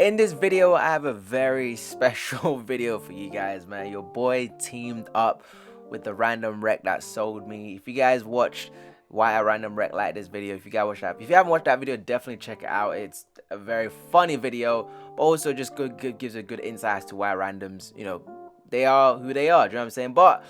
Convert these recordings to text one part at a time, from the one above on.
In this video, I have a very special video for you guys, man. Your boy teamed up with the random rec that sold me. If you guys watched why a random rec like this video, if you haven't watched that video, definitely check it out. It's a very funny video, but also just gives a good insight as to why randoms, they are who they are. Do you know what I'm saying? But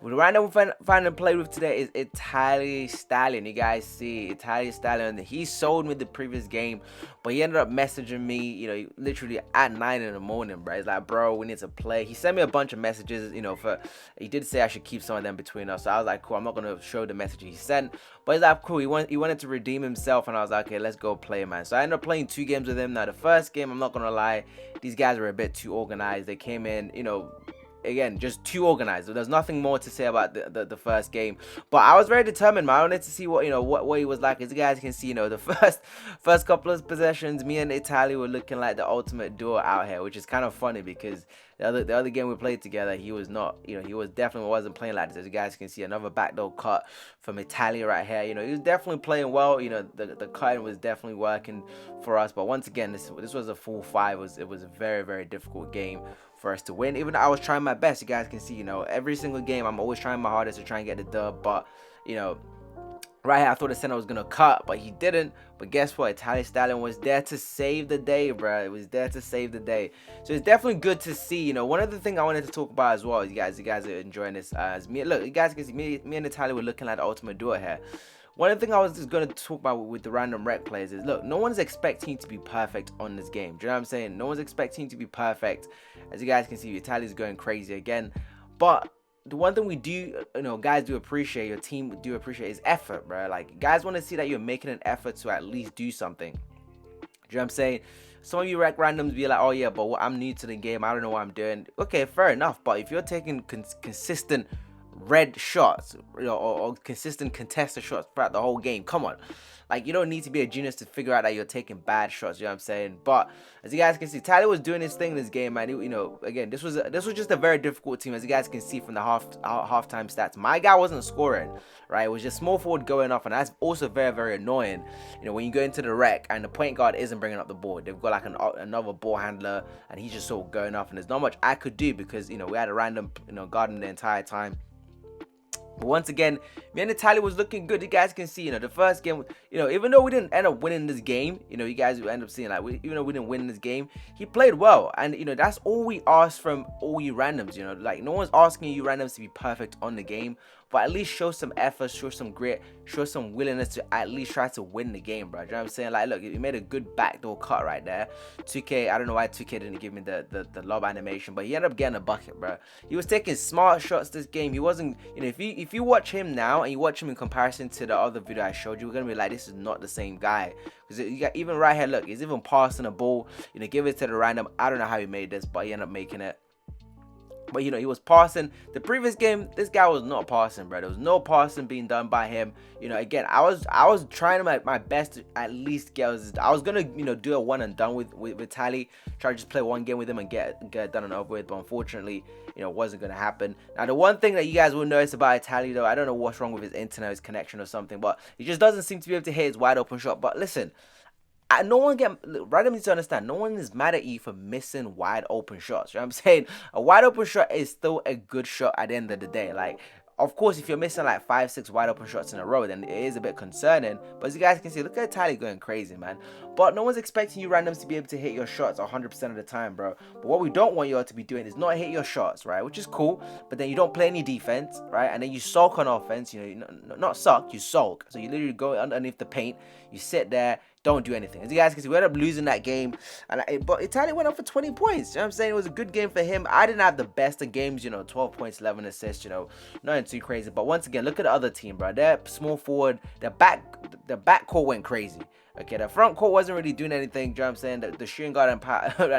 the random fan and played with today is Italy Stallion. You guys see Italy Stallion. He sold me the previous game, but he ended up messaging me, literally at 9 in the morning, bro. He's like, bro, we need to play. He sent me a bunch of messages, he did say I should keep some of them between us. So I was like, cool, I'm not gonna show the message he sent. But he's like, cool, he wanted to redeem himself, and I was like, okay, let's go play, man. So I ended up playing 2 games with him. Now the first game, I'm not gonna lie, these guys were a bit too organized. They came in, again, just too organized. There's nothing more to say about the first game, but I was very determined, man. I wanted to see what he was like. As you guys can see, the first couple of possessions, me and Italy were looking like the ultimate duo out here, which is kind of funny because the other game we played together, he was not, he was definitely wasn't playing like this. As you guys can see, another backdoor cut from Italy right here. He was definitely playing well. The cutting was definitely working for us. But once again, this was a full 5. It was a very, very difficult game for us to win. Even though I was trying my best, you guys can see, every single game I'm always trying my hardest to try and get the dub. But right here, I thought the center was gonna cut, but he didn't. But guess what? Italy Stallion was there to save the day, bro. It was there to save the day. So it's definitely good to see. One of the things I wanted to talk about as well is you guys are enjoying this. As me, look, you guys can see me and Italy were looking like the ultimate duo here. One of the things I was just going to talk about with the random rec players is, look, no one's expecting to be perfect on this game. Do you know what I'm saying? No one's expecting to be perfect. As you guys can see, Italy's going crazy again. But the one thing we do, guys do appreciate, your team do appreciate, is effort, bro. Like, guys want to see that you're making an effort to at least do something. Do you know what I'm saying? Some of you rec randoms be like, oh yeah, but I'm new to the game, I don't know what I'm doing. Okay, fair enough. But if you're taking consistent red shots, or consistent contested shots throughout the whole game, come on, like, you don't need to be a genius to figure out that you're taking bad shots. You know what I'm saying? But as you guys can see, Tyler was doing his thing in this game, man. Again, this was just a very difficult team. As you guys can see from the halftime stats, my guy wasn't scoring, right? It was just small forward going off, and that's also very, very annoying. When you go into the rec and the point guard isn't bringing up the board, they've got like another ball handler, and he's just sort of going off, and there's not much I could do because we had a random guarding the entire time. But once again, me and Italy was looking good. You guys can see, the first game, even though we didn't end up winning this game, you guys will end up seeing, like, even though we didn't win this game, he played well. And, that's all we ask from all you randoms, like, no one's asking you randoms to be perfect on the game, but at least show some effort, show some grit, show some willingness to at least try to win the game, bro. You know what I'm saying? Like, look, he made a good backdoor cut right there. 2K, I don't know why 2K didn't give me the lob animation, but he ended up getting a bucket, bro. He was taking smart shots this game. He wasn't, if you watch him now and you watch him in comparison to the other video I showed you, we're gonna be like, this is not the same guy. Because you got, even right here, look, he's even passing the ball, give it to the random. I don't know how he made this, but he ended up making it. But he was passing. The previous game, this guy was not passing, bro. There was no passing being done by him. Again, I was trying my best to at least get. I was gonna do a one and done with Tally. Try to just play one game with him and get it done and over with. But unfortunately, it wasn't gonna happen. Now, the one thing that you guys will notice about Tally, though, I don't know what's wrong with his internet, his connection or something, but he just doesn't seem to be able to hit his wide open shot. But listen, random needs to understand, no one is mad at you for missing wide open shots. You know what I'm saying? A wide open shot is still a good shot at the end of the day. Like, of course, if you're missing like 5-6 wide open shots in a row, then it is a bit concerning. But as you guys can see, look at Tyler going crazy, man. But no one's expecting you randoms to be able to hit your shots 100% of the time, bro. But what we don't want you all to be doing is not hit your shots, right? Which is cool, but then you don't play any defense, right? And then you sulk on offense. Not suck, you sulk. So you literally go underneath the paint, you sit there, don't do anything. As you guys can see, we ended up losing that game, but Italy went up for 20 points. You know what I'm saying? It was a good game for him. I didn't have the best of games, 12 points, 11 assists, nothing too crazy. But once again, look at the other team, bro. Their small forward, the backcourt went crazy. Okay, the front court wasn't really doing anything. You know what I'm saying? The shooting guard and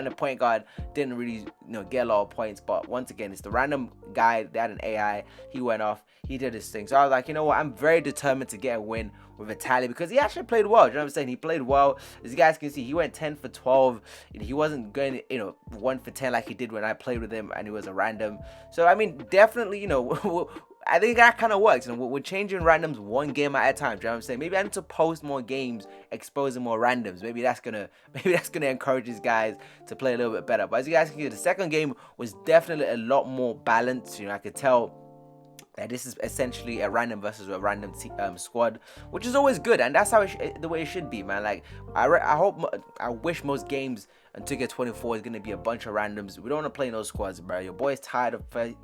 the point guard didn't really, get a lot of points. But once again, it's the random guy. They had an AI. He went off. He did his thing. So I was like, you know what? I'm very determined to get a win with Italy because he actually played well. You know what I'm saying? He played well. As you guys can see, he went 10 for 12. He wasn't going, 1 for 10 like he did when I played with him and he was a random. So, I mean, definitely, I think that kind of works. And we're changing randoms one game at a time. Do you know what I'm saying? Maybe I need to post more games exposing more randoms. Maybe that's gonna encourage these guys to play a little bit better. But as you guys can see, the second game was definitely a lot more balanced. I could tell that this is essentially a random versus a random squad, which is always good, and that's how the way it should be, man. Like I wish most games on 2K24 is gonna be a bunch of randoms. We don't want to play in those squads, bro. Your boy's tired of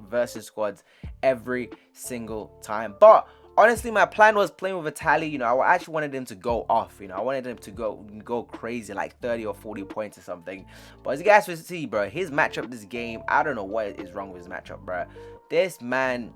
versus squads every single time. But honestly, my plan was playing with Vitaly. I actually wanted him to go off. I wanted him to go crazy, like 30 or 40 points or something. But as you guys can see, bro, his matchup this game, I don't know what is wrong with his matchup, bro. This man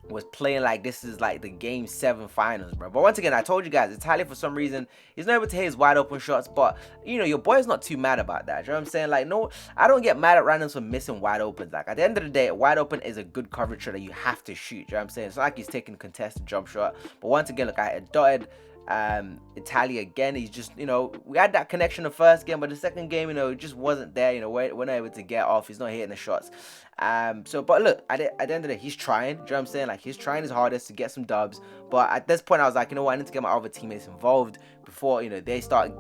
was playing like this is like the game 7 finals, bro. But once again, I told you guys, Italia for some reason he's not able to hit his wide open shots. But your boy's not too mad about that. You know what I'm saying? Like, no, I don't get mad at randoms for missing wide opens. Like, at the end of the day, wide open is a good coverage shot that you have to shoot. You know what I'm saying? It's not like he's taking contested jump shot. But once again, look, I dotted Italia again. He's just, we had that connection the first game, but the second game, it just wasn't there. We're not able to get off. He's not hitting the shots. But look, at the end of the day, he's trying. Do you know what I'm saying? Like, he's trying his hardest to get some dubs. But at this point, I was like, I need to get my other teammates involved before, they start,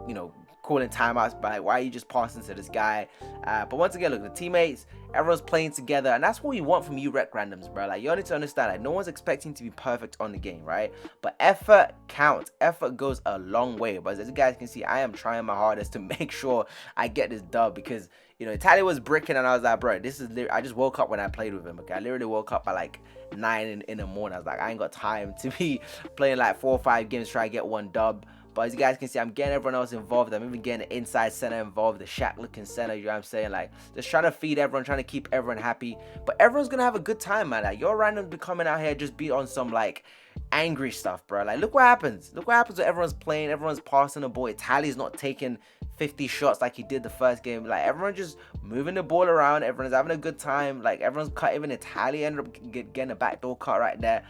calling timeouts. But like, why are you just passing to this guy? But once again, look, the teammates, everyone's playing together, and that's what we want from you rec randoms, bro. Like, you need to understand, like, no one's expecting to be perfect on the game, right? But effort counts. Effort goes a long way. But as you guys can see, I am trying my hardest to make sure I get this dub, because Italia was bricking, and I was like, bro, I just woke up when I played with him. Okay, I literally woke up at like 9 in the morning. I was like, I ain't got time to be playing like 4 or 5 games trying to get one dub. But as you guys can see, I'm getting everyone else involved. I'm even getting the inside center involved, the Shaq looking center, you know what I'm saying? Like, just trying to feed everyone, trying to keep everyone happy. But everyone's gonna have a good time, man. Like, your randoms be coming out here just be on some like angry stuff, bro. Like, look what happens. Look what happens when everyone's playing, everyone's passing the ball. Itali's not taking 50 shots like he did the first game. Like, everyone just moving the ball around, everyone's having a good time. Like, everyone's cut. Even Italy ended up getting a backdoor cut right there.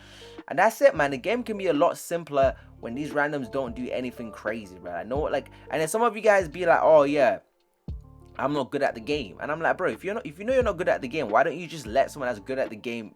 And that's it, man. The game can be a lot simpler when these randoms don't do anything crazy, bro. I know, like, and then some of you guys be like, oh yeah, I'm not good at the game. And I'm like, bro, if you know you're not good at the game, why don't you just let someone that's good at the game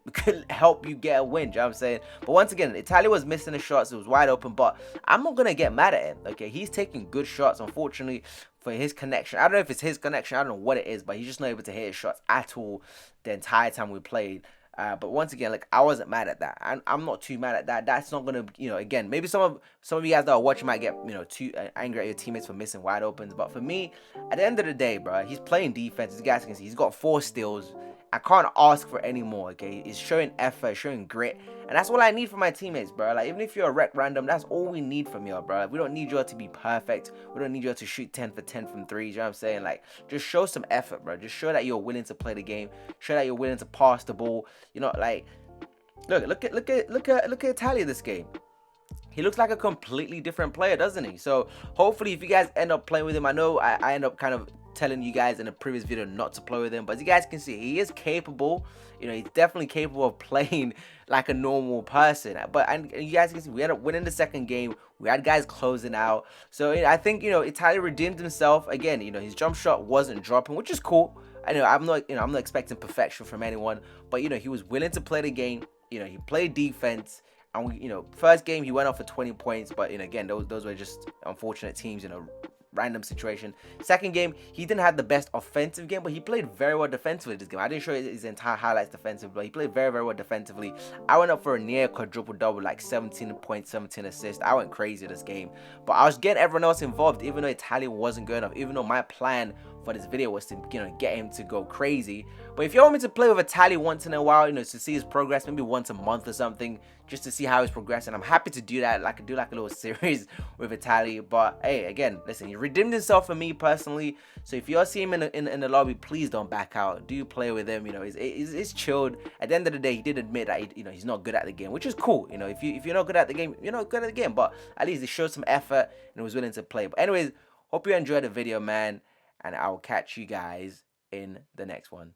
help you get a win? Do you know what I'm saying? But once again, Italia was missing the shots. It was wide open, but I'm not gonna get mad at him. Okay, he's taking good shots. Unfortunately, for his connection, I don't know if it's his connection, I don't know what it is, but he's just not able to hit his shots at all the entire time we played. But once again, like, I wasn't mad at that. I'm not too mad at that. That's not gonna, again, maybe some of you guys that are watching might get, too angry at your teammates for missing wide opens. But for me, at the end of the day, bro, he's playing defense. As you guys can see, he's got 4 steals. I can't ask for any more. Okay, he's showing effort, showing grit, and that's all I need from my teammates, bro. Like, even if you're a rec random, that's all we need from you, bro. Like, we don't need you to be perfect. We don't need you to shoot 10 for 10 from threes. You know what I'm saying? Like, just show some effort, bro. Just show that you're willing to play the game. Show that you're willing to pass the ball. Like, look at Italia this game. He looks like a completely different player, doesn't he? So hopefully, if you guys end up playing with him, I know I end up kind of telling you guys in a previous video not to play with him, but as you guys can see, he is capable. He's definitely capable of playing like a normal person. But and you guys can see, we ended up winning the second game. We had guys closing out. So I think Italia redeemed himself again. His jump shot wasn't dropping, which is cool. I know I'm not expecting perfection from anyone, but he was willing to play the game. He played defense. And first game he went off for 20 points, but again, those were just unfortunate teams, random situation. Second game, he didn't have the best offensive game, but he played very well defensively this game. I didn't show his entire highlights defensively, but he played very, very well defensively. I went up for a near quadruple double, like 17 points, 17 assists. I went crazy this game, but I was getting everyone else involved, even though Italia wasn't good enough, even though my plan for this video was to get him to go crazy. But if you want me to play with Italia once in a while, to see his progress, maybe once a month or something, just to see how he's progressing, I'm happy to do that. Like, I do like a little series with Italia. But hey, again, listen, he redeemed himself for me personally. So if you all see him in the lobby, please don't back out. Do play with him. It's chilled. At the end of the day, he did admit that he's not good at the game, which is cool. If you're not good at the game, you're not good at the game. But at least he showed some effort and was willing to play. But anyways, hope you enjoyed the video, man. And I'll catch you guys in the next one.